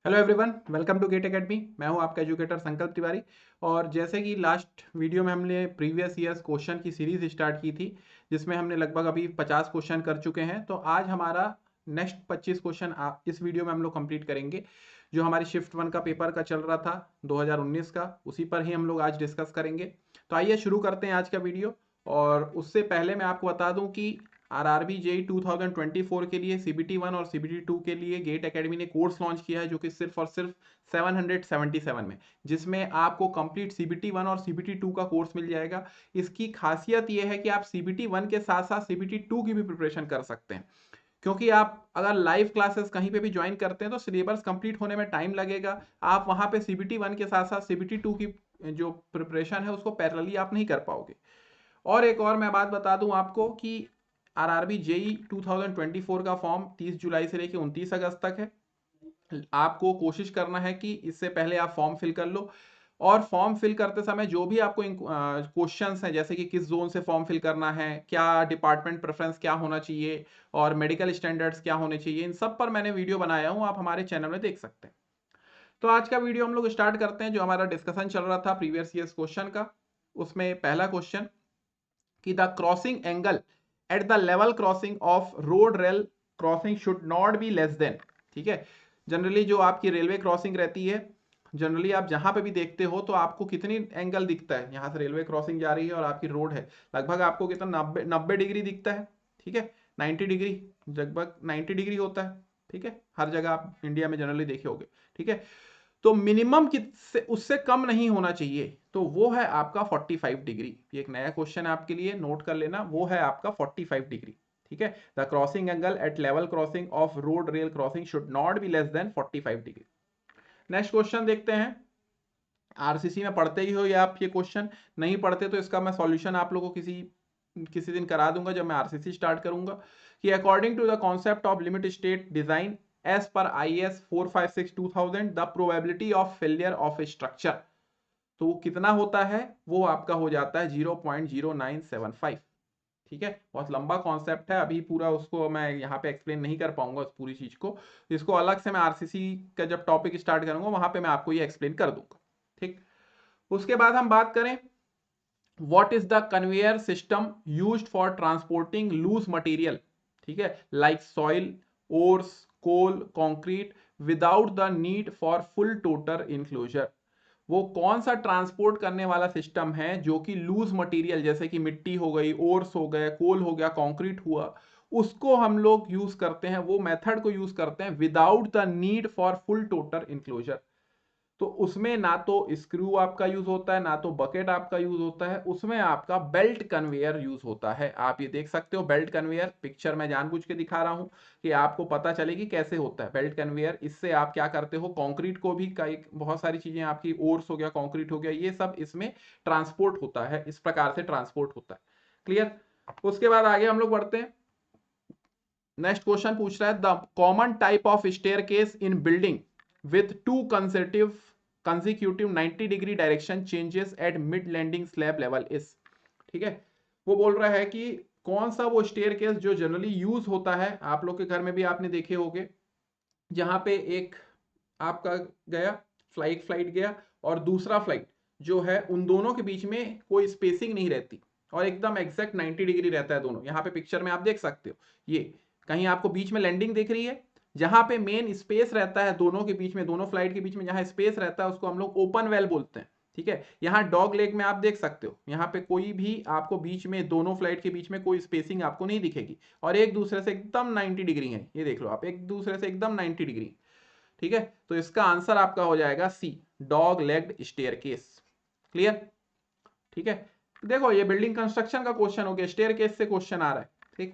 Hello everyone, welcome to GATE academy. मैं हूं आपका एजुकेटर संकल्प तिवारी। और जैसे कि लास्ट वीडियो में हमने प्रीवियस ईयर्स क्वेश्चन की सीरीज स्टार्ट की थी, जिसमें हमने लगभग अभी 50 क्वेश्चन कर चुके हैं। तो आज हमारा नेक्स्ट 25 क्वेश्चन इस वीडियो में हम लोग कंप्लीट करेंगे। जो हमारी शिफ्ट 1 का पेपर का चल रहा था 2019 का, उसी पर ही हम लोग आज डिस्कस करेंगे। तो आइए शुरू करते हैं आज का वीडियो। और उससे पहले मैं आपको बता दूं कि आरआरबी जेई 2024 के लिए सीबीटी 1 और सीबीटी 2 के लिए गेट एकेडमी ने कोर्स लॉन्च किया है, जो कि सिर्फ और सिर्फ 777 में, जिसमें आपको कंप्लीट सीबीटी 1 और सीबीटी 2 का कोर्स मिल जाएगा। इसकी खासियत यह है कि आप सीबीटी 1 के साथ साथ सीबीटी 2 की भी प्रिपरेशन कर सकते हैं, क्योंकि आप अगर लाइव क्लासेस कहीं पे भी ज्वाइन करते हैं तो सिलेबस कंप्लीट होने में टाइम लगेगा। आप वहां पे सीबीटी 1 के साथ साथ सीबीटी 2 की जो प्रिपरेशन है उसको पैरेलली आप नहीं कर पाओगे। और एक और मैं बात बता दूं आपको कि आरआरबी जेई 2024 का फॉर्म 30 जुलाई से लेकर 29 अगस्त तक है। आपको कोशिश करना है कि इससे पहले आप फॉर्म फिल कर लो। और फॉर्म फिल करते समय जो भी आपको क्वेश्चंस हैं, जैसे कि किस जोन से फॉर्म फिल करना है, क्या डिपार्टमेंट प्रेफरेंस क्या होना चाहिए, और मेडिकल स्टैंडर्ड्स क्या होने चाहिए, इन सब पर मैंने वीडियो बनाया हूं, आप हमारे चैनल में देख सकते हैं। तो आज का वीडियो हम लोग स्टार्ट करते हैं। जो हमारा डिस्कशन चल रहा था प्रीवियस ईयर्स क्वेश्चन का, उसमें पहला क्वेश्चन कि the crossing angle at the level crossing of road rail crossing should not be less then. ठीक है, जनरली जो आपकी रेलवे क्रॉसिंग रहती है, जनरली आप जहां पे भी देखते हो तो आपको कितनी एंगल दिखता है, यहां से रेलवे क्रॉसिंग जा रही है और आपकी रोड है, लगभग आपको कितना 90 डिग्री दिखता है। ठीक है, 90 डिग्री, लगभग 90 डिग्री होता है। ठीक है, हर जगह आप इंडिया में जनरली देखे होंगे। ठीक है, तो मिनिमम किससे उससे कम नहीं होना चाहिए, तो वो है आपका 45 डिग्री। ये एक नया क्वेश्चन है आपके लिए, नोट कर लेना, वो है आपका 45 डिग्री। ठीक है, the crossing angle at level crossing of road rail crossing should not be less than 45 degree. Next question देखते हैं। आरसीसी में पढ़ते ही हो या आप ये क्वेश्चन, नहीं पढ़ते तो इसका मैं सॉल्यूशन आप लोगों को किसी किसी दिन करा दूंगा जब मैं आरसीसी स्टार्ट करूंगा। कि according to the concept of limit state design as per IS 456/2000 the probability of failure of a structure, तो वो कितना होता है, वो आपका हो जाता है 0.0975। ठीक है, बहुत लंबा कॉन्सेप्ट है, अभी पूरा उसको मैं यहाँ पे एक्सप्लेन नहीं कर पाऊंगा उस पूरी चीज को। इसको अलग से मैं आरसीसी का जब टॉपिक स्टार्ट करूंगा वहां पे मैं आपको ये एक्सप्लेन कर दूंगा। ठीक, उसके बाद हम बात करें what is the conveyor system used for transporting loose material, ठीक है, like soil, ores, coal, concrete without the need for full total enclosure। वो कौन सा ट्रांसपोर्ट करने वाला सिस्टम है जो कि लूज मटेरियल जैसे कि मिट्टी हो गई, ओर्स हो गए, कोल हो गया, कंक्रीट हुआ, उसको हम लोग यूज करते हैं, वो मेथड को यूज करते हैं without the need for full total enclosure. तो उसमें ना तो स्क्रू आपका यूज होता है, ना तो बकेट आपका यूज होता है, उसमें आपका बेल्ट कन्वेयर यूज होता है। आप ये देख सकते हो बेल्ट कन्वेयर, पिक्चर में जानबूझ के दिखा रहा हूं कि आपको पता चले कि कैसे होता है बेल्ट कन्वेयर। इससे आप क्या करते हो, कंक्रीट को भी कई बहुत सारी चीजें आपकी, ओर्स हो गया, कंक्रीट हो गया, ये सब इसमें ट्रांसपोर्ट होता है, इस प्रकार से ट्रांसपोर्ट होता है। क्लियर। उसके बाद आगे हम लोग बढ़ते हैं। नेक्स्ट क्वेश्चन पूछ रहा है the common type of staircase in building with two consecutive 90 degree direction changes at mid landing slab level is. ठीक है, वो बोल रहा है कि कौन सा वो स्टेयरकेस जो जनरली यूज होता है, आप लोग के घर में भी आपने देखे होंगे, जहां पे एक आपका गया फ्लाइट फ्लाइट गया और दूसरा फ्लाइट जो है, उन दोनों के बीच में कोई स्पेसिंग नहीं रहती और एकदम एग्जैक्ट 90 डिग्री रहता है दोनों। यहाँ पे पिक्चर में आप देख सकते हो, ये कहीं आपको बीच में लैंडिंग दिख रही है, जहां पे मेन स्पेस रहता है दोनों के बीच में, दोनों फ्लाइट के बीच में जहां स्पेस रहता है उसको हम लोग ओपन वेल बोलते हैं। ठीक है, यहाँ डॉग लेग में आप देख सकते हो, यहाँ पे कोई भी आपको बीच में, दोनों फ्लाइट के बीच में कोई स्पेसिंग आपको नहीं दिखेगी और एक दूसरे से एकदम 90 डिग्री है, ये देख लो आप, एक दूसरे से एकदम 90 डिग्री। ठीक है, तो इसका आंसर आपका हो जाएगा सी, डॉग लेग्ड स्टेयरकेस। क्लियर। ठीक है, देखो ये बिल्डिंग कंस्ट्रक्शन का क्वेश्चन हो गया, स्टेयरकेस से क्वेश्चन आ रहा है। ठीक,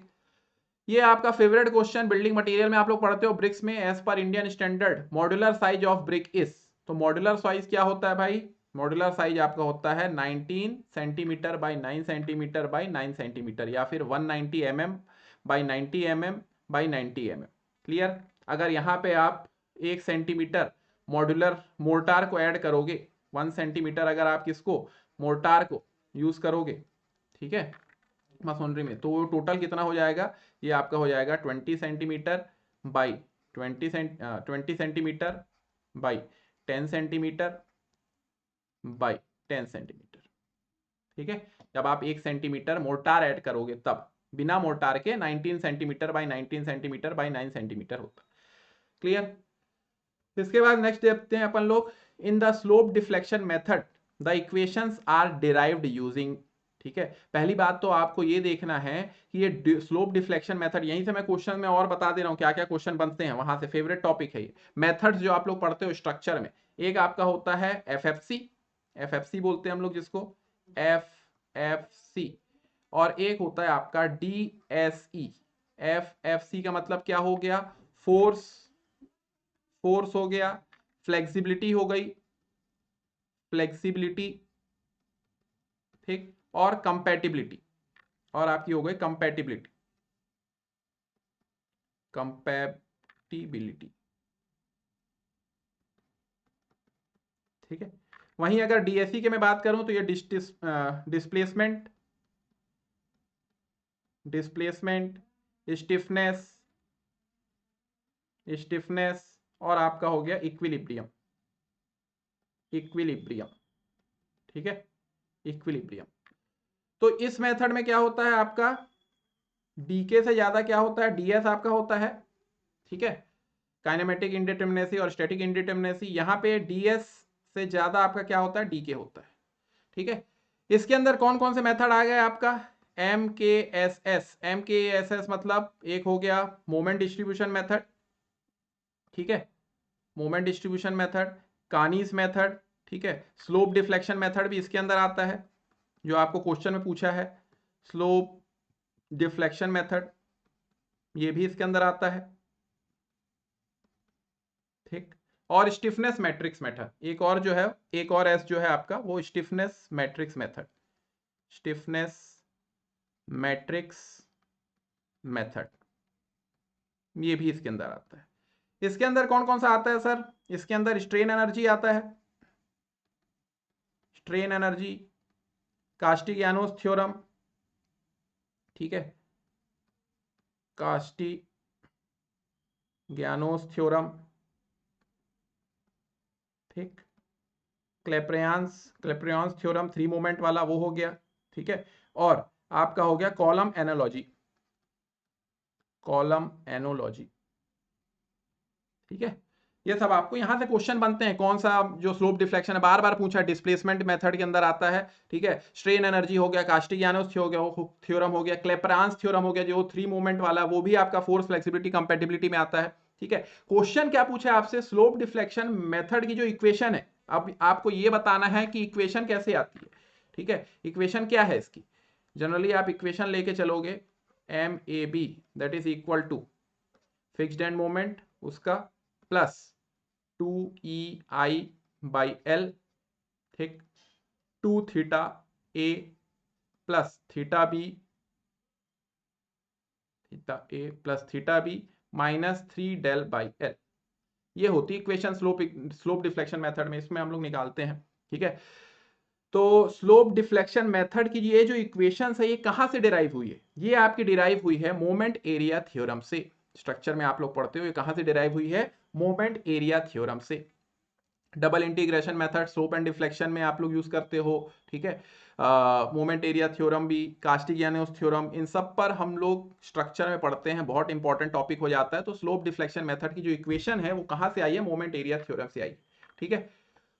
ये आपका फेवरेट क्वेश्चन बिल्डिंग मटेरियल में आप लोग पढ़ते हो ब्रिक्स में, as per Indian standard modular size of brick is. तो मॉड्यूलर साइज क्या होता है भाई, मॉड्यूलर साइज आपका होता है 19 centimetre by 9 centimetre by 9 centimetre, या फिर 190 mm by 90 mm by 90 mm। Clear. अगर यहाँ पे आप 1 सेंटीमीटर मॉड्यूलर मोर्टार को ऐड करोगे, 1 सेंटीमीटर अगर आप किसको, मोर्टार को यूज करोगे, ठीक है, मसोनरी में, तो टोटल कितना हो जाएगा, ये आपका हो जाएगा 20 centimetre by 20 centimetre by 10 centimetre by 10 centimetre. ठीक है, जब आप 1 सेंटीमीटर मोर्टार ऐड करोगे तब, बिना मोर्टार के 19 centimetre by 19 centimetre by 9 centimetre होता। क्लियर। इसके बाद नेक्स्ट देखते हैं अपन लोग, in the slope deflection method the equations are derived using. ठीक है, पहली बात तो आपको ये देखना है कि ये स्लोप डिफ्लेक्शन मेथड, यहीं से मैं क्वेश्चन में और बता दे रहा हूं क्या क्या क्वेश्चन बनते हैं, वहां से फेवरेट टॉपिक है ये मेथड्स जो आप लोग पढ़ते हो स्ट्रक्चर में। एक आपका होता है एफएफसी, एफएफसी बोलते हैं हम लोग जिसको, एफएफसी, और एक होता है आपका डीएसई। एफएफसी का मतलब क्या हो गया, फोर्स, फोर्स हो गया, फ्लेक्सिबिलिटी हो गई, फ्लेक्सिबिलिटी, ठीक, और कंपैटिबिलिटी, और आपकी हो गई कंपैटिबिलिटी, कंपैटिबिलिटी। ठीक है, वहीं अगर डीएससी के मैं बात करूं तो ये डिस्प्लेसमेंट, डिस्प्लेसमेंट, स्टिफनेस, स्टिफनेस, और आपका हो गया इक्विलिब्रियम, इक्विलिब्रियम। ठीक है, इक्विलिब्रियम। तो इस मेथड में क्या होता है आपका, डीके से ज्यादा क्या होता है, डीएस आपका होता है। ठीक है, काइनेमेटिक इंडिटरमिनेसी और स्टैटिक इंडिटरमिनेसी, यहां पे डीएस से ज्यादा आपका क्या होता है, डीके होता है। ठीक है, इसके अंदर कौन कौन से मेथड आ गए आपका, एम के एस एस, एम के एस एस मतलब एक हो गया मोमेंट डिस्ट्रीब्यूशन मेथड। ठीक है, मोमेंट डिस्ट्रीब्यूशन मेथड, कानीस मेथड। ठीक है, स्लोप डिफ्लेक्शन मेथड भी इसके अंदर आता है जो आपको क्वेश्चन में पूछा है, स्लोप डिफ्लेक्शन मेथड, ये भी इसके अंदर आता है। ठीक, और स्टिफनेस मैट्रिक्स मेथड, एक और जो है, एक और एस जो है आपका वो stiffness matrix method, stiffness matrix method, ये भी इसके अंदर आता है। इसके अंदर कौन कौन सा आता है सर, इसके अंदर स्ट्रेन एनर्जी आता है, स्ट्रेन एनर्जी, कास्टिग्लियानोस थ्योरम। ठीक है, कास्टिग्लियानोस थ्योरम। ठीक, क्लेप्रियंस थ्योरम 3 मोमेंट वाला वो हो गया। ठीक है, और आपका हो गया कॉलम एनोलॉजी, कॉलम एनोलॉजी। ठीक है, ये सब आपको यहां से क्वेश्चन बनते हैं, कौन सा जो स्लोप डिफ्लेक्शन है बार बार पूछा, डिस्प्लेसमेंट मेथड के अंदर आता है। ठीक है, स्ट्रेन एनर्जी हो गया, कास्टिग्लियानोस हो गया थ्योरम हो गया, क्लेपरांस थ्योरम हो गया जो 3 मोमेंट वाला, वो भी आपका फोर्स फ्लेक्सिबिलिटी कंपैटिबिलिटी में आता है। ठीक है, क्वेश्चन क्या पूछा है आपसे, स्लोप डिफ्लेक्शन मेथड की जो इक्वेशन है, अब आपको ये बताना है कि इक्वेशन कैसे आती है। ठीक है, इक्वेशन क्या है इसकी, जनरली आप इक्वेशन लेके चलोगे, M A B that is equal to fixed end moment उसका प्लस 2EI/L, ठीक, 2 theta A plus theta B, theta A plus theta B minus 3del/L, ये होती है इक्वेशन स्लोप डिफ्लेक्शन मेथड में, इसमें हम लोग निकालते हैं। ठीक है, तो स्लोप डिफ्लेक्शन मेथड की ये जो इक्वेशन है ये कहां से डिराइव हुई है, ये आपकी डिराइव हुई है मोमेंट एरिया थ्योरम से। स्ट्रक्चर में आप लोग पढ़ते हो ये कहां से डिराइव हुई है, मोमेंट एरिया थ्योरम से। Double integration method slope and deflection में आप लोग यूज करते हो। ठीक है, मोमेंट एरिया थ्योरम भी, कास्टिग्लियानोस थ्योरम, इन सब पर हम लोग स्ट्रक्चर में पढ़ते हैं, बहुत इंपॉर्टेंट टॉपिक हो जाता है। तो स्लोप डिफ्लेक्शन मेथड की जो इक्वेशन है वो कहां से आई है, मोमेंट एरिया थ्योरम से आई। ठीक है,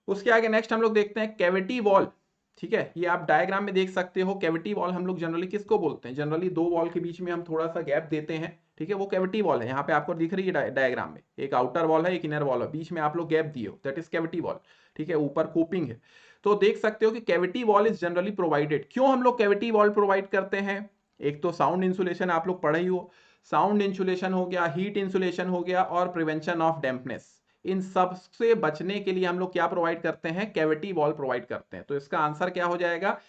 उसके आगे नेक्स्ट हम लोग देखते हैं कैविटी वॉल। ठीक है, ये आप डायग्राम में देख सकते हो, कैविटी वॉल हम लोग जनरली किसको बोलते हैं, जनरली दो वॉल के बीच में हम थोड़ा सा गैप देते हैं। ठीक है, वो कैविटी वॉल है, यहाँ पे आपको दिख रही है डायग्राम में, एक आउटर वॉल है एक इनर वॉल है, बीच में आप लोग गैप दिए हो, दैट इज कैविटी वॉल। ठीक है, ऊपर कोपिंग है, तो देख सकते हो कि cavity wall is generally provided. क्यों हम लोग कैविटी वॉल प्रोवाइड करते हैं, एक तो साउंड इंसुलेशन आप लोग पढ़े ही हो, साउंड इंसुलेशन हो गया, हीट इंसुलेशन हो गया, और प्रिवेंशन ऑफ डैम्पनेस, इन सब से बचने के लिए हम लोग क्या प्रोवाइड करते हैं, कैविटी वॉल प्रोवाइड करते हैं। तो इसका आंसर क्या हो जाएगा,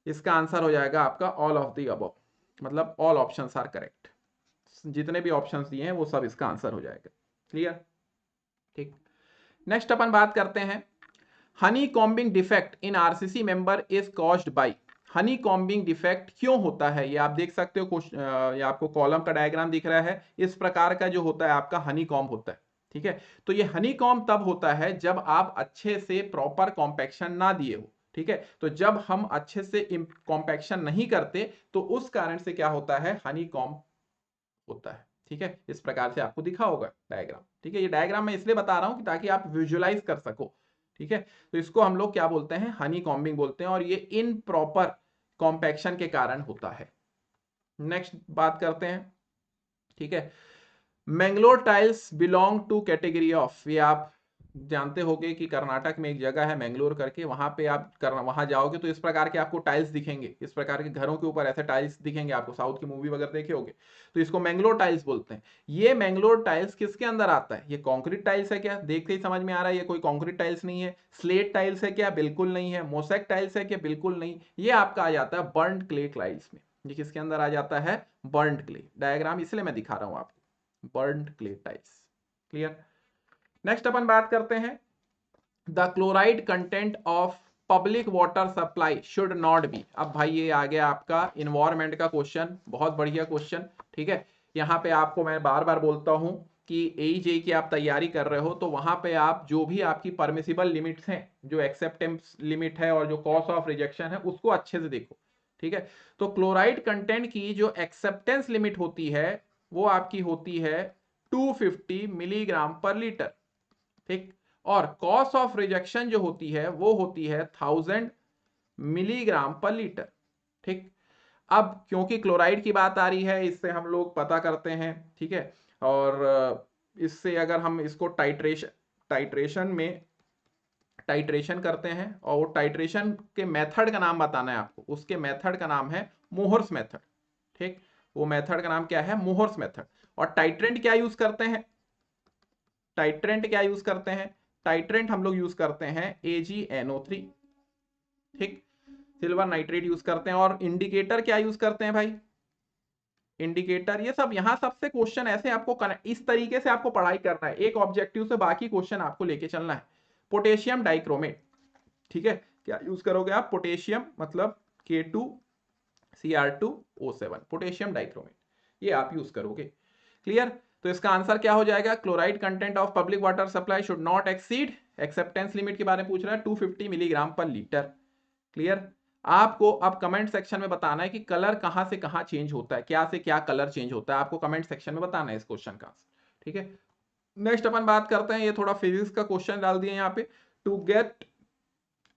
इसका आंसर हो जाएगा आपका ऑल ऑफ द अबव, मतलब ऑल ऑप्शंस आर करेक्ट, जितने भी ऑप्शंस दिए हैं वो सब इसका आंसर हो जाएगा। क्लियर। ठीक, नेक्स्ट अपन बात करते हैं, Honey combing defect in RCC member is caused by, Honey combing defect क्यों होता है, ये आप देख सकते हो, ये आपको कॉलम का डायग्राम दिख रहा है, इस प्रकार का जो होता है आपका हनी कॉम्ब होता है। ठीक है। तो ये हनीकॉम्ब तब होता है जब आप अच्छे से प्रॉपर कॉम्पैक्शन ना दिए हो, ठीक है। तो जब हम अच्छे से कॉम्पैक्शन नहीं करते तो उस कारण से क्या होता है, हनीकॉम्ब होता है, ठीक है। इस प्रकार से आपको दिखा होगा डायग्राम, ठीक है। ये डायग्राम मैं इसलिए बता रहा हूं कि ताकि आप विजुअलाइज कर सको, ठीक है। तो इसको हम लोग क्या बोलते हैं, हनी कॉम्बिंग बोलते हैं, और ये इन प्रॉपर कॉम्पैक्शन के कारण होता है। नेक्स्ट बात करते हैं, ठीक है। Mangalore tiles belong to category of, ये आप जानते होंगे कि कर्नाटक में एक जगह है मैंगलोर करके, वहां पे आप वहां जाओगे तो इस प्रकार के आपको टाइल्स दिखेंगे, इस प्रकार के घरों के ऊपर ऐसे टाइल्स दिखेंगे आपको, साउथ की मूवी वगैरह देखे होंगे, तो इसको मैंगलोर टाइल्स बोलते हैं। ये मैंगलोर टाइल्स किसके अंदर आता है, ये कॉन्क्रीट टाइल्स है क्या, देखते ही समझ में आ रहा है ये कोई कॉन्क्रीट टाइल्स नहीं है। स्लेट टाइल्स है क्या, बिल्कुल नहीं है। मोसैक टाइल्स है क्या, बिल्कुल नहीं। ये आपका आ जाता है बर्न्ड क्ले टाइल्स में। ये किसके अंदर आ जाता है, बर्न्ड क्ले। डायग्राम इसलिए मैं दिखा रहा हूं आपको, burned clay tiles. Clear. Next अपन बात करते हैं, the chloride content of public water supply should not be. अब भाई ये आ गया आपका इन्वायरमेंट का क्वेश्चन, बहुत बढ़िया क्वेश्चन, ठीक है। यहाँ पे आपको मैं बार बार बोलता हूं कि AEJ की आप तैयारी कर रहे हो तो वहां पे आप जो भी आपकी परमिसिबल लिमिट्स हैं, जो एक्सेप्टेंस लिमिट है और जो कॉज ऑफ रिजेक्शन है, उसको अच्छे से देखो, ठीक है। तो क्लोराइड कंटेंट की जो एक्सेप्टेंस लिमिट होती है वो आपकी होती है 250 मिलीग्राम पर लीटर, ठीक। और कॉस्ट ऑफ रिजेक्शन जो होती है वो होती है 1000 मिलीग्राम पर लीटर, ठीक। अब क्योंकि क्लोराइड की बात आ रही है, इससे हम लोग पता करते हैं, ठीक है। और इससे अगर हम इसको टाइट्रेशन में टाइट्रेशन करते हैं, और वो टाइट्रेशन के मेथड का नाम बताना है आपको, उसके मेथड का नाम है मोहर्स मेथड, ठीक। वो मेथड का नाम क्या है, मोहर्स मेथड। और टाइट्रेंट क्या यूज करते हैं, टाइट्रेंट क्या यूज करते हैं, टाइट्रेंट हम लोग यूज करते हैं AgNO3, ठीक। सिल्वर नाइट्रेट यूज करते हैं। और इंडिकेटर क्या यूज करते हैं भाई, इंडिकेटर। ये सब यहां सबसे क्वेश्चन ऐसे आपको इस तरीके से आपको पढ़ाई करना है, एक ऑब्जेक्टिव से बाकी क्वेश्चन आपको लेके चलना है। पोटेशियम डाइक्रोमेट, ठीक है। क्या यूज करोगे आप, पोटेशियम मतलब K2Cr2O7, पोटेशियम डाइक्रोमेट, ये आप यूज करोगे। क्लियर। तो इसका आंसर क्या हो जाएगा, chloride content of public water supply should not exceed, acceptance limit के बारे में पूछ रहा है, 250 मिलीग्राम पर लीटर। क्लियर। आपको अब कमेंट सेक्शन में बताना है कि कलर कहां से कहां चेंज होता है, क्या से क्या कलर चेंज होता है, आपको कमेंट सेक्शन में बताना है इस क्वेश्चन का आंसर, ठीक है। नेक्स्ट अपन बात करते हैं, ये थोड़ा फिजिक्स का क्वेश्चन डाल दिए यहाँ पे। To get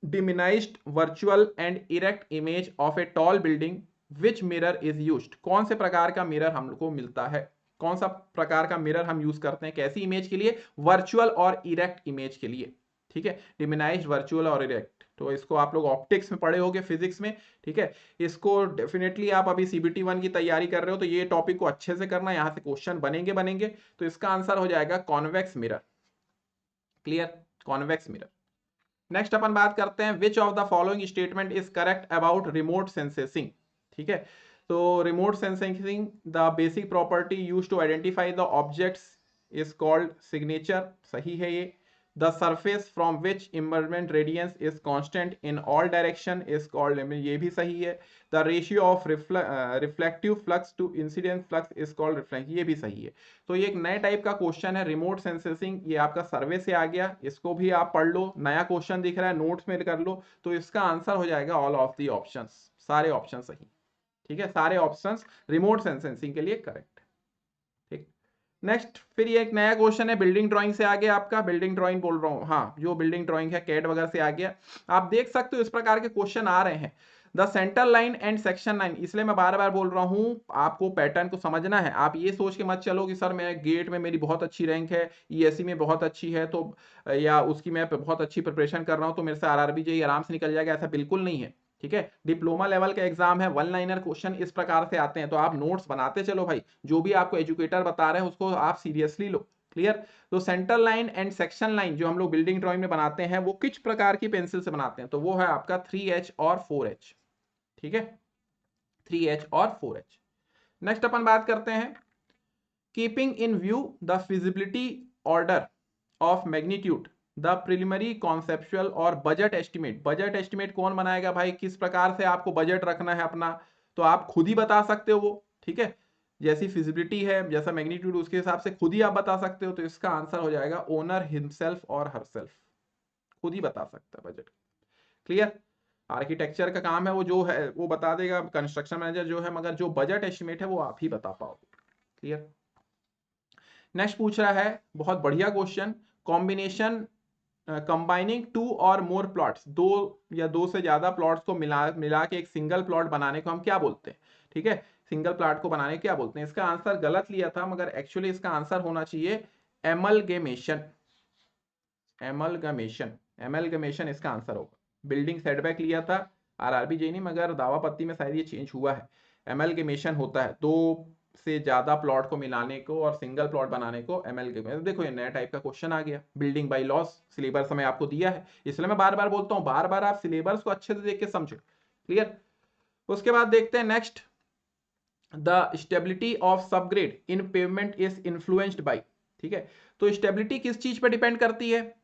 diminished virtual and erect image of a tall building which mirror is used, कौन से प्रकार का मिरर हमको मिलता है, कौन सा प्रकार का मिरर हम यूज करते हैं, कैसी इमेज के लिए, वर्चुअल और इरेक्ट इमेज के लिए, ठीक है। डिमिनाइज्ड, वर्चुअल और इरेक्ट, तो इसको आप लोग ऑप्टिक्स में पढ़े होंगे, फिजिक्स में, ठीक है। इसको डेफिनेटली आप अभी CBT 1 की तैयारी कर रहे हो तो ये टॉपिक को अच्छे से करना, यहां से क्वेश्चन बनेंगे। तो इसका आंसर हो जाएगा convex mirror. Clear, convex mirror. Next अपन बात करते हैं, which of the following statement is correct about remote sensing, ठीक है। तो remote sensing, the basic property use to identify the objects is called signature, सही है ये। The surface from which emergent radiance is constant in all direction is called, ये भी सही है। The ratio of reflective flux to incident flux is called reflect, ये भी सही है। तो ये एक नए टाइप का क्वेश्चन है, रिमोट सेंसिंग, ये आपका सर्वे से आ गया, इसको भी आप पढ़ लो, नया क्वेश्चन दिख रहा है, नोट्स में कर लो। तो इसका आंसर हो जाएगा ऑल ऑफ दी ऑप्शंस, सारे ऑप्शन सही, ठीक है। सारे ऑप्शंस रिमोट सेंसिंग के लिए करेक्ट, ठीक। नेक्स्ट फिर ये एक नया क्वेश्चन है, बिल्डिंग ड्राइंग से आ गया आपका, बिल्डिंग ड्राइंग बोल रहा हूँ, हाँ, जो बिल्डिंग ड्राइंग है कैड वगैरह से आ गया। आप देख सकते हो इस प्रकार के क्वेश्चन आ रहे हैं। The centre line and section line, इसलिए मैं बार बार बोल रहा हूं, आपको पैटर्न को समझना है। आप ये सोच के मत चलो कि सर मैं गेट में मेरी बहुत अच्छी रैंक है, ESE में बहुत अच्छी है, तो या उसकी मैं बहुत अच्छी प्रिपरेशन कर रहा हूं तो मेरे से RRB JEE आराम से निकल जाएगा, ऐसा बिल्कुल नहीं है, ठीक है। डिप्लोमा लेवल का एग्जाम है, 1 लाइनर क्वेश्चन इस प्रकार से आते हैं, तो आप नोट्स बनाते चलो भाई, जो भी आपको एजुकेटर बता रहे हैं उसको आप सीरियसली लो। क्लियर। तो centre line and section line जो हम लोग बिल्डिंग ड्राइंग में बनाते हैं वो किस प्रकार की पेंसिल से बनाते हैं, तो वो है आपका 3H और 4H, ठीक है, 3H और 4H। नेक्स्ट अपन बात करते हैं, keeping in view the feasibility order of magnitude the preliminary conceptual और बजट एस्टिमेट, बजट एस्टिमेट कौन बनाएगा भाई, किस प्रकार से आपको बजट रखना है अपना, तो आप खुद ही बता सकते हो वो, ठीक है। जैसी फिजिबिलिटी है, जैसा मैग्नीट्यूड, उसके हिसाब से खुद ही आप बता सकते हो। तो इसका आंसर हो जाएगा ओनर हिमसेल्फ और हरसेल्फ, खुद ही बता सकता है बजट। क्लियर? आर्किटेक्चर का काम है वो जो है वो बता देगा, कंस्ट्रक्शन मैनेजर जो है, मगर जो बजट एस्टिमेट है वो आप ही बता पाओगे। क्लियर? नेक्स्ट पूछ रहा है बहुत बढ़िया क्वेश्चन, कॉम्बिनेशन कंबाइनिंग टू और मोर प्लॉट्स, दो या दो से ज्यादा प्लॉट्स को मिला के एक सिंगल प्लॉट बनाने को हम क्या बोलते हैं? ठीक है, सिंगल प्लॉट को बनाने क्या बोलते हैं? इसका आंसर गलत लिया था, मगर एक्चुअली इसका आंसर होना चाहिए एमलगेमेशन। एमलगमेशन, एमलगमेशन इसका आंसर होगा। बिल्डिंग सेटबैक लिया था आरआरबी जे नहीं, मगर दावापत्ती में शायद ये चेंज हुआ है। एमलगमेशन होता है दो से ज्यादा प्लॉट को मिलाने को और सिंगल प्लॉट बनाने को एमलगमेशन। देखो ये नया टाइप का क्वेश्चन आ गया, बिल्डिंग बाय लॉस, सिलेबस में आपको दिया है, इसलिए मैं बार बार बोलता हूं, बार बार आप सिलेबस को अच्छे से देख के समझो। क्लियर? उसके बाद देखते हैं next, the stability of subgrade in pavement is influenced by. ठीक है, तो स्टेबिलिटी किस चीज पर डिपेंड करती है?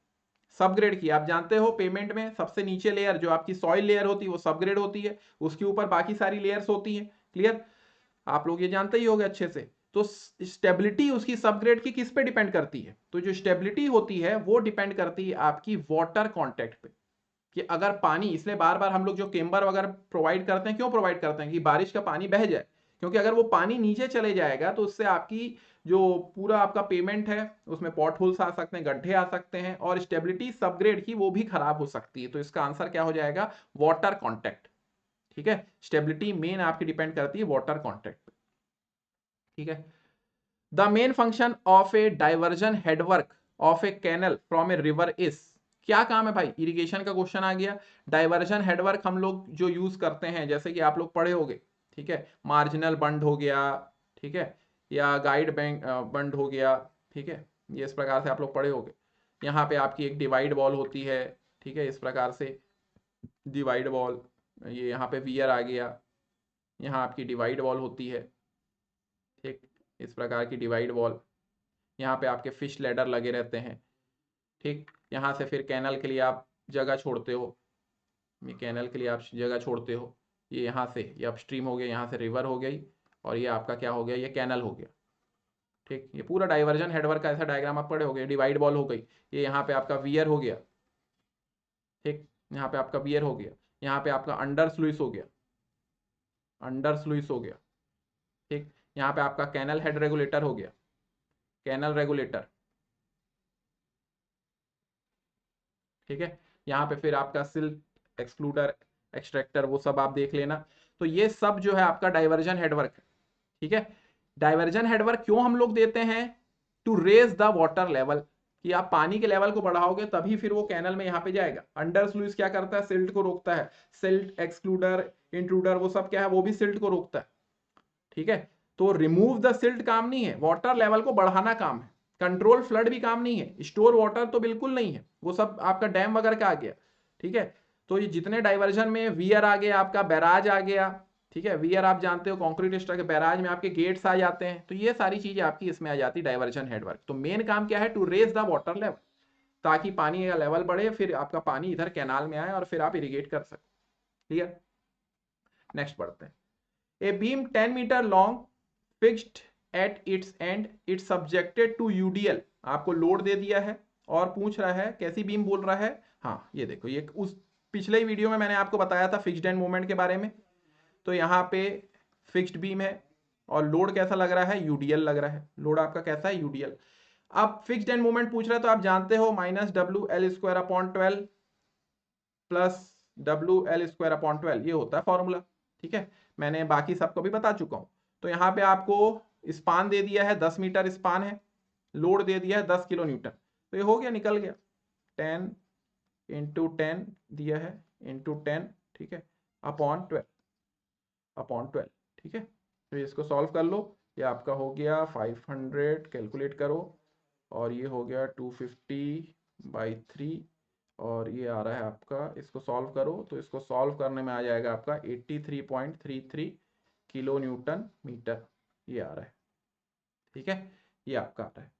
सबग्रेड की। आप जानते हो पेमेंट में सबसे नीचे लेयर जो आपकी सॉइल लेयर होती है वो सबग्रेड होती है, उसके ऊपर बाकी सारी लेयर्स होती है। क्लियर? आप लोग ये जानते ही होंगे अच्छे से। तो स्टेबिलिटी उसकी सबग्रेड की किस पे डिपेंड करती है? तो जो स्टेबिलिटी होती है वो डिपेंड करती है आपकी वाटर कांटेक्ट पे, कि अगर पानी, इसलिए बार बार हम लोग जो केम्बर वगैरह प्रोवाइड करते हैं, क्यों प्रोवाइड करते हैं? कि बारिश का पानी बह जाए, क्योंकि अगर वो पानी नीचे चले जाएगा तो उससे आपकी जो पूरा आपका पेमेंट है उसमें पॉट होल्स आ सकते हैं, गड्ढे आ सकते हैं, और स्टेबिलिटी सबग्रेड की वो भी खराब हो सकती है। तो इसका आंसर क्या हो जाएगा? Water contact. ठीक है, स्टेबिलिटी मेन आपकी डिपेंड करती है वाटर कॉन्टैक्ट पे। ठीक है, the main function of a diversion headwork of a canal from a river is. क्या काम है भाई? इरिगेशन का क्वेश्चन आ गया। डाइवर्जन हेडवर्क हम लोग जो यूज करते हैं, जैसे कि आप लोग पढ़े होंगे, ठीक है, मार्जिनल बंड हो गया, ठीक है, या गाइड बैंक बंड हो गया, ठीक है, ये इस प्रकार से आप लोग पढ़े होंगे। यहाँ पे आपकी एक डिवाइड वॉल होती है, ठीक है, इस प्रकार से डिवाइड वॉल, ये यहाँ पे वियर आ गया, यहाँ आपकी डिवाइड वॉल होती है, ठीक, इस प्रकार की डिवाइड वॉल। यहाँ पे आपके फिश लेडर लगे रहते हैं, ठीक, यहाँ से फिर कैनल के लिए आप जगह छोड़ते हो, ये कैनल के लिए आप जगह छोड़ते हो, ये यहाँ से ये अपस्ट्रीम हो गया, यहाँ से रिवर हो गई, और ये आपका क्या हो गया? ये कैनल हो गया। ठीक, ये पूरा डाइवर्जन हेडवर्क का ऐसा डायग्राम आप पढ़े हो गए। डिवाइड वॉल हो गई, ये यहाँ पे आपका वियर हो गया, ठीक, यहाँ पे आपका वियर हो गया, यहाँ पे आपका अंडर स्लुइस हो गया, अंडर स्लुइस हो गया, ठीक, यहाँ पे आपका कैनल हेड रेगुलेटर हो गया, कैनल रेगुलेटर, ठीक है, यहाँ पे फिर आपका सिल्ट एक्सक्लूडर, एक्सट्रैक्टर, वो सब आप देख लेना। तो ये सब जो है आपका डाइवर्जन हेडवर्क है। ठीक है, डाइवर्जन हेडवर्क क्यों हम लोग देते हैं? To raise the water level, कि आप पानी के लेवल को बढ़ाओगे तभी फिर वो कैनल में यहाँ पे जाएगा। अंडर स्लुइस क्या करता है? सिल्ट को रोकता है, सिल्ट एक्सक्लूडर, इंट्रूडर, वो सब क्या है? वो भी सिल्ट को रोकता है। ठीक है, तो रिमूव द सिल्ट काम नहीं है, वाटर लेवल को बढ़ाना काम है। कंट्रोल फ्लड भी काम नहीं है, स्टोर वाटर तो बिल्कुल नहीं है, वो सब आपका डैम वगैरह का आ गया। ठीक है, तो ये जितने डाइवर्जन में वियर आ गया, आपका बैराज आ गया, ठीक है, वियर आप जानते हो कंक्रीट स्ट्रक्चर, बैराज में आपके गेट्स आ जाते हैं, तो ये सारी चीजें आपकी इसमें आ जाती है डाइवर्जन हेडवर्क। तो मेन काम क्या है? To raise the water level, ताकि पानी का लेवल बढ़े, फिर आपका पानी इधर कैनाल में आए और फिर आप इरिगेट कर सको। क्लियर? नेक्स्ट बढ़ते हैं। A beam 10 metre long fixed at its end, it's subjected to UDL. आपको लोड दे दिया है और पूछ रहा है कैसी बीम बोल रहा है। हाँ, ये देखो, ये उस पिछले ही वीडियो में मैंने आपको बताया था फिक्स्ड एंड मोमेंट के बारे में। तो यहाँ पे फिक्स्ड बीम है और लोड कैसा लग रहा है? यूडीएल लग रहा है। लोड आपका कैसा है? यूडीएल। अब फिक्स्ड एंड मोमेंट पूछ रहा है, तो आप जानते हो -WL² upon 12 plus WL² upon 12, ये होता है फॉर्मूला। ठीक है, मैंने बाकी सबको भी बता चुका हूं। तो यहाँ पे आपको स्पान दे दिया है, 10 मीटर स्पान है, लोड दे दिया है 10 किलो न्यूटन, तो ये हो गया, निकल गया। 10 × 10 दिया है, × 10, ठीक है, अपॉन 12, ठीक है। तो इसको सॉल्व कर लो, ये आपका हो गया 500, कैलकुलेट करो, और ये हो गया 250/3, और ये आ रहा है आपका, इसको सॉल्व करो तो इसको सॉल्व करने में आ जाएगा आपका 83.33 किलो न्यूटन मीटर, ये आ रहा है। ठीक है, ये आपका आ रहा है।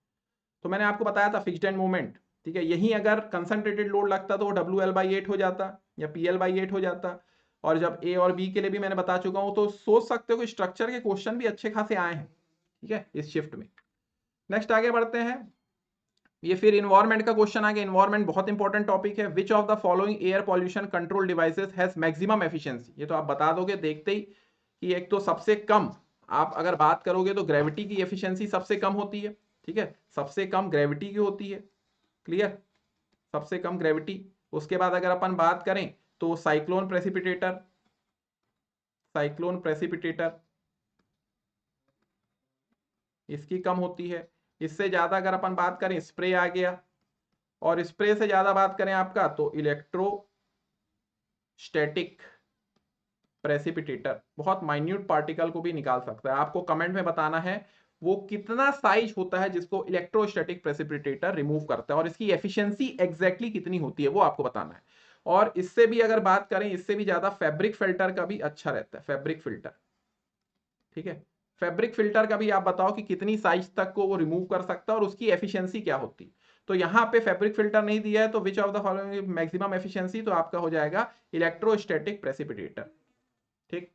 तो मैंने आपको बताया था फिक्स्ड एंड मोमेंट, ठीक है, यही अगर कंसंट्रेटेड लोड लगता तो WL/8 हो जाता या PL/8 हो जाता। और जब ए और बी के लिए भी मैंने बता चुका हूं, तो सोच सकते हो कि स्ट्रक्चर के क्वेश्चन भी अच्छे खासे आए हैं। ठीक है, इस शिफ्ट में। नेक्स्ट आगे बढ़ते हैं, ये फिर इन्वायरमेंट का क्वेश्चन आ गया। इन्वायरमेंट बहुत इंपॉर्टेंट टॉपिक है। विच of the following air pollution control devices has maximum efficiency. ये तो आप बता दोगे देखते ही कि एक तो सबसे कम, आप अगर बात करोगे तो ग्रेविटी की एफिशिएंसी सबसे कम होती है, ठीक है, सबसे कम ग्रेविटी की होती है, क्लियर, सबसे कम ग्रेविटी। उसके बाद अगर अपन बात करें तो साइक्लोन प्रेसिपिटेटर, साइक्लोन प्रेसिपिटेटर इसकी कम होती है। इससे ज्यादा अगर अपन बात करें स्प्रे आ गया, और स्प्रे से ज्यादा बात करें आपका तो इलेक्ट्रोस्टैटिक प्रेसिपिटेटर बहुत माइन्यूट पार्टिकल को भी निकाल सकता है। आपको कमेंट में बताना है वो कितना साइज होता है जिसको इलेक्ट्रोस्टैटिक प्रेसिपिटेटर रिमूव करता है, और इसकी एफिशिएंसी एग्जैक्टली कितनी होती है वो आपको बताना है। और इससे भी अगर बात करें, इससे भी ज्यादा फैब्रिक फिल्टर का भी अच्छा रहता है, फैब्रिक फिल्टर, ठीक है, फैब्रिक फिल्टर का भी आप बताओ कि कितनी साइज तक को वो रिमूव कर सकता है और उसकी एफिशिएंसी क्या होती है। तो यहां पे फैब्रिक फिल्टर नहीं दिया है, तो विच of the following maximum efficiency, तो आपका हो जाएगा इलेक्ट्रोस्टैटिक प्रेसिपिटेटर, ठीक।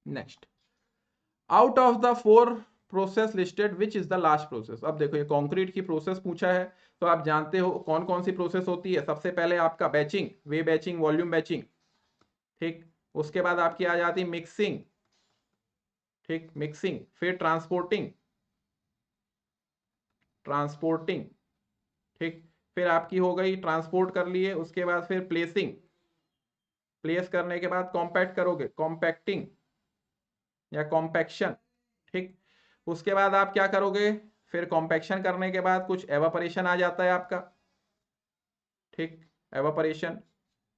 Next, out of the 4 process listed which is the last process. अब देखो ये कंक्रीट की प्रोसेस पूछा है, तो आप जानते हो कौन कौन सी प्रोसेस होती है। सबसे पहले आपका बैचिंग, वे बैचिंग, वॉल्यूम बैचिंग, ठीक। उसके बाद आपकी आ जाती मिक्सिंग, ठीक, मिक्सिंग, फिर ट्रांसपोर्टिंग, ट्रांसपोर्टिंग, ठीक, फिर आपकी हो गई ट्रांसपोर्ट कर लिए, उसके बाद फिर प्लेसिंग, प्लेस करने के बाद कॉम्पैक्ट करोगे, कॉम्पैक्टिंग या कॉम्पैक्शन, ठीक। उसके बाद आप क्या करोगे, फिर कॉम्पैक्शन करने के बाद कुछ एवापोरेशन आ जाता है आपका, ठीक, एवापोरेशन।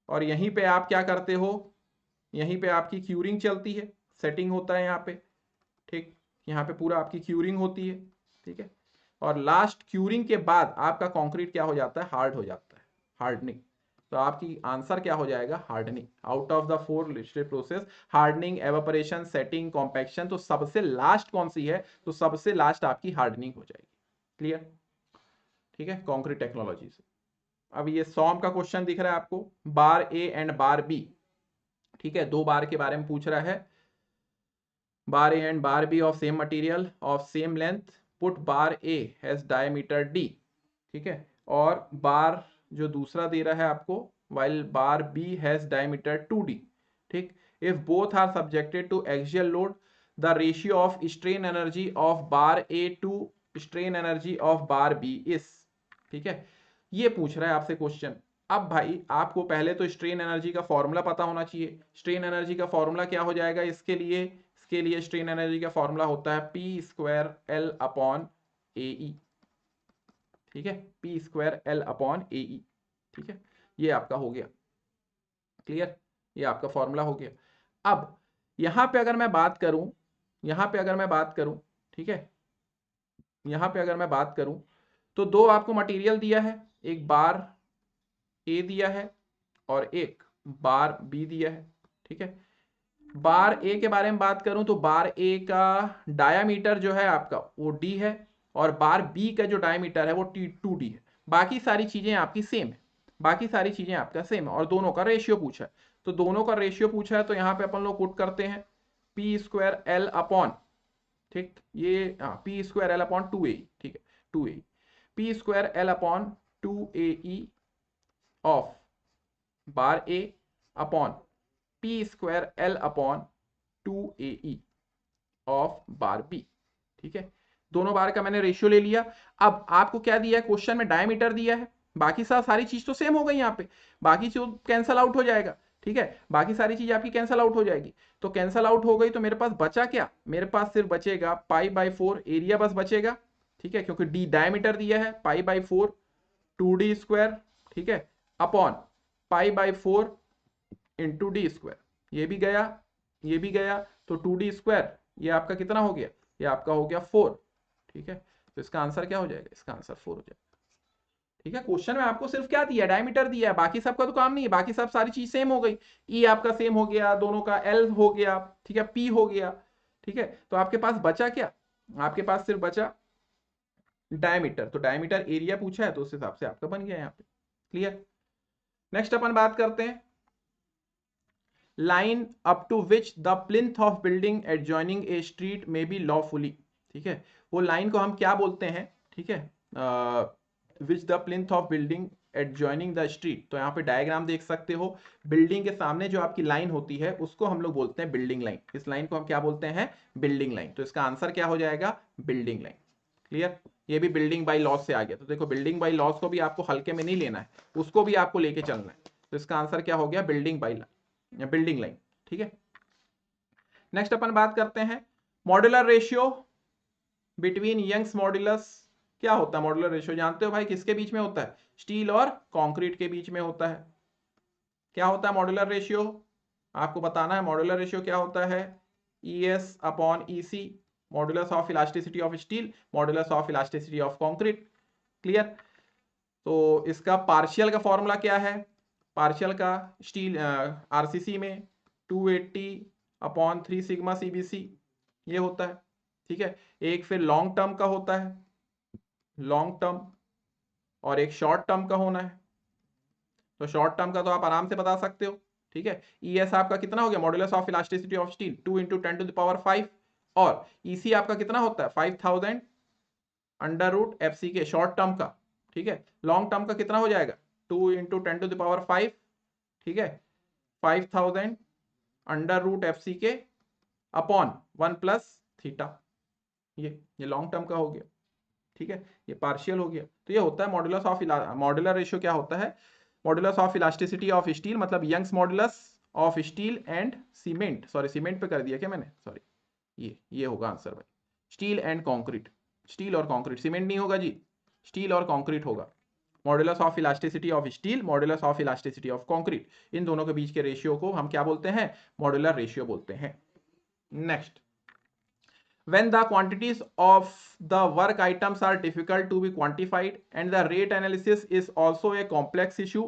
और यहीं पे आप क्या करते हो, यहीं पे आपकी क्यूरिंग चलती है, सेटिंग होता है यहाँ पे, ठीक, यहाँ पे पूरा आपकी क्यूरिंग होती है, ठीक है। और लास्ट क्यूरिंग के बाद आपका कंक्रीट क्या हो जाता है, हार्ड हो जाता है, हार्डनिंग। तो आपकी आंसर क्या हो जाएगा, hardening. Out of the 4 listed process, hardening, evaporation, setting, compaction, तो सबसे लास्ट कौन सी है, तो सबसे लास्ट आपकी हार्डनिंग हो जाएगी, क्लियर, ठीक है, कंक्रीट टेक्नोलॉजी से। अब ये सॉम का क्वेश्चन दिख रहा है आपको, बार ए एंड बार बी, ठीक है, 2 बार के बारे में पूछ रहा है। Bar A and bar B of same material of same length, put bar A has diameter D, ठीक है, और बार जो दूसरा दे रहा है आपको, while bar B has diameter 2d, ठीक। If both are subjected to axial load, the ratio of strain energy of bar A to strain energy of bar B is, ठीक है, ये पूछ रहा है आपसे क्वेश्चन। अब भाई आपको पहले तो स्ट्रेन एनर्जी का फॉर्मूला पता होना चाहिए। स्ट्रेन एनर्जी का फॉर्मूला क्या हो जाएगा इसके लिए, इसके लिए स्ट्रेन एनर्जी का फॉर्मूला होता है पी स्क्वायर एल अपॉन ए ई, ठीक है, पी स्क्वायर एल अपॉन ए ई, ठीक है, ये आपका हो गया, क्लियर, ये आपका फॉर्मूला हो गया। अब यहां पे अगर मैं बात करूं, यहां पे अगर मैं बात करूं, ठीक है, यहां पे अगर मैं बात करूं तो 2 आपको मटेरियल दिया है, एक बार ए दिया है और एक बार बी दिया है, ठीक है। बार ए के बारे में बात करूं तो बार ए का डायामीटर जो है आपका वो डी है, और बार बी का जो डायामीटर है वो टी 2d है। बाकी सारी चीजें आपकी सेम है, बाकी सारी चीजें आपका सेम है, और दोनों का रेशियो पूछा है। तो दोनों का रेशियो पूछा है, तो यहाँ पे अपन लोग पुट करते हैं पी स्क्वायर एल अपॉन, ठीक, ये P square L upon 2a, ठीक है, 2a, P square L upon 2ae of bar A upon P square L upon 2ae of bar B, ठीक है, दोनों बार का मैंने रेशियो ले लिया। अब आपको क्या दिया है क्वेश्चन में, डायमीटर दिया है, बाकी सारी चीज तो सेम हो गई यहाँ पे, बाकी चीज कैंसल आउट हो जाएगा, ठीक है, बाकी सारी चीज आपकी कैंसल आउट हो जाएगी। तो कैंसल आउट हो गई तो मेरे पास बचा क्या, मेरे पास सिर्फ बचेगा π/4 एरिया बस बचेगा, ठीक है, क्योंकि डी डायमीटर दिया है, π/4 2d स्क्वायर, ठीक है, अपॉन π/4 इंटू डी स्क्वायर, ये भी गया, ये भी गया, तो 2d स्क्वायर, ये आपका कितना हो गया, ये आपका हो गया 4, ठीक है। तो इसका आंसर क्या हो जाएगा, इसका आंसर 4 हो जाएगा, ठीक है। क्वेश्चन में आपको सिर्फ क्या दिया, डायमीटर दिया है, बाकी सबका तो काम नहीं है, बाकी सब सारी चीज सेम हो गई, ई आपका सेम हो गया, दोनों का एल हो गया, ठीक है, पी हो गया, ठीक है। तो आपके पास बचा क्या, आपके पास सिर्फ बचा डायमीटर, तो डायमीटर एरिया पूछा है तो उस हिसाब से आपका बन गया यहाँ पे, क्लियर। नेक्स्ट अपन बात करते हैं, line up to which the plinth of building adjoining a street में बी लॉफुली, ठीक है, वो लाइन को हम क्या बोलते हैं, ठीक है, विच the plinth of building adjoining the street. तो यहाँ पे डायग्राम देख सकते हो, बिल्डिंग के सामने जो आपकी लाइन होती है उसको हम लोग बोलते हैं बिल्डिंग लाइन। इस लाइन को हम क्या बोलते हैं, बिल्डिंग लाइन। तो इसका आंसर क्या हो जाएगा, बिल्डिंग लाइन। क्लियर, ये भी बिल्डिंग बाय लॉज से आ गया। तो देखो बिल्डिंग बाय लॉज को भी आपको हल्के में नहीं लेना है, उसको भी आपको लेके चलना है। तो इसका आंसर क्या हो गया, बिल्डिंग बाय बिल्डिंग लाइन। ठीक है, नेक्स्ट अपन बात करते हैं modular ratio between Young's modulus. क्या होता है मॉड्यूलर रेशियो, जानते हो भाई, किसके बीच में होता है, स्टील और कंक्रीट के बीच में होता है। क्या होता है मॉड्यूलर रेशियो, आपको बताना है मॉड्यूलर रेशियो क्या होता है, ES upon EC, modulus of elasticity of steel, modulus of elasticity of concrete. Clear, तो इसका पार्शियल का फॉर्मूला क्या है, पार्शियल का स्टील RCC में 280 अपॉन 3 सिग्मा CBC ये होता है। ठीक है, एक फिर लॉन्ग टर्म का होता है, लॉन्ग टर्म, और एक शॉर्ट टर्म का होना है। तो शॉर्ट टर्म का तो आप आराम से बता सकते हो। ठीक है, ES आपका कितना हो गया, modulus of elasticity of steel 2 × 10⁵, और EC आपका कितना होता है 5000 √FC के शॉर्ट टर्म का। ठीक है, लॉन्ग टर्म का कितना हो जाएगा 2 × 10⁵, ठीक है, 5000 √FC के अपॉन 1 + θ। ये लॉन्ग टर्म का हो गया। ठीक है, ये पार्शियल हो गया। तो ये होता है मॉड्यूलस ऑफ मॉड्यूलर रेशियो क्या होता है, modulus of elasticity of steel, मतलब Young's modulus of steel and cement, sorry cement पे कर दिया क्या मैंने, सॉरी, ये होगा आंसर भाई, स्टील एंड कंक्रीट, स्टील और कंक्रीट, सीमेंट नहीं होगा जी, स्टील और कंक्रीट होगा। Modulus of elasticity of steel, modulus of elasticity of concrete, इन दोनों के बीच के रेशियो को हम क्या बोलते हैं, मॉड्यूलर रेशियो बोलते हैं। Next, when the quantities of the work items are difficult to be quantified and the rate analysis is also a complex issue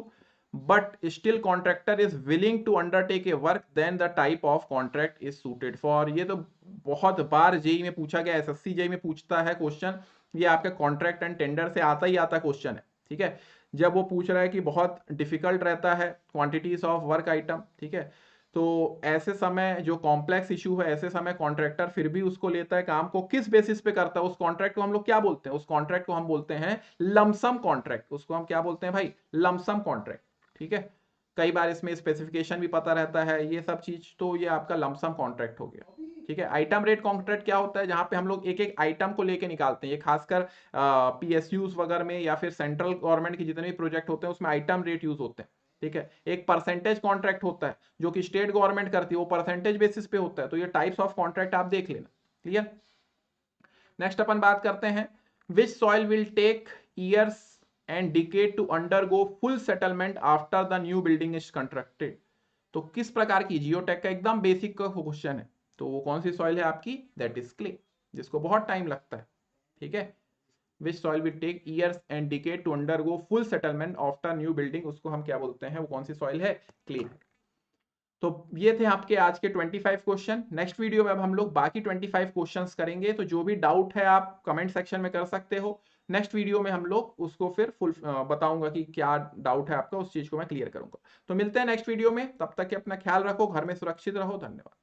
but still contractor is willing to undertake a work, then the type of contract is suited for। ये तो बहुत बार JEE में पूछा गया, SSC JEE में पूछता है question, ये आपके कॉन्ट्रैक्ट एंड टेंडर से आता ही आता क्वेश्चन है। ठीक है, जब वो पूछ रहा है कि बहुत डिफिकल्ट रहता है क्वांटिटीज ऑफ वर्क आइटम, ठीक है, तो ऐसे समय जो कॉम्प्लेक्स इशू है, ऐसे समय कॉन्ट्रैक्टर फिर भी उसको लेता है काम को, किस बेसिस पे करता है, उस कॉन्ट्रैक्ट को हम लोग क्या बोलते हैं, उस कॉन्ट्रैक्ट को हम बोलते हैं लमसम कॉन्ट्रैक्ट। उसको हम क्या बोलते हैं भाई, लमसम कॉन्ट्रैक्ट। ठीक है, कई बार इसमें स्पेसिफिकेशन भी पता रहता है, ये सब चीज, तो ये आपका लमसम कॉन्ट्रैक्ट हो गया। ठीक है, आइटम रेट कॉन्ट्रैक्ट क्या होता है, जहां पे हम लोग एक एक आइटम को लेके निकालते हैं, ये खासकर PSUs वगैरह में या फिर सेंट्रल गवर्नमेंट के जितने भी प्रोजेक्ट होते हैं उसमें आइटम रेट यूज होते हैं। ठीक है, एक परसेंटेज कॉन्ट्रैक्ट होता है जो कि स्टेट गवर्नमेंट करती है, वो परसेंटेज बेसिस पे होता है। तो ये टाइप्स ऑफ कॉन्ट्रैक्ट आप देख लेना। क्लियर, नेक्स्ट अपन बात करते हैं which soil will take years and decade to undergo full settlement after the new building is constructed. तो किस प्रकार की, जियोटेक का एकदम बेसिक का क्वेश्चन है, तो वो कौन सी सॉइल है आपकी, दैट इज क्ले, जिसको बहुत टाइम लगता है। ठीक है, which soil will take years and decade to undergo full settlement after new building, उसको हम क्या बोलते हैं, वो कौन सी सॉइल है, क्ले। तो ये थे आपके आज के 25 क्वेश्चन। नेक्स्ट वीडियो में अब हम लोग बाकी 25 क्वेश्चंस करेंगे। तो जो भी डाउट है आप कमेंट सेक्शन में कर सकते हो। नेक्स्ट वीडियो में हम लोग उसको फिर फुल बताऊंगा कि क्या डाउट है आपका, उस चीज को मैं क्लियर करूंगा। तो मिलते हैं नेक्स्ट वीडियो में, तब तक के अपना ख्याल रखो, घर में सुरक्षित रहो, धन्यवाद।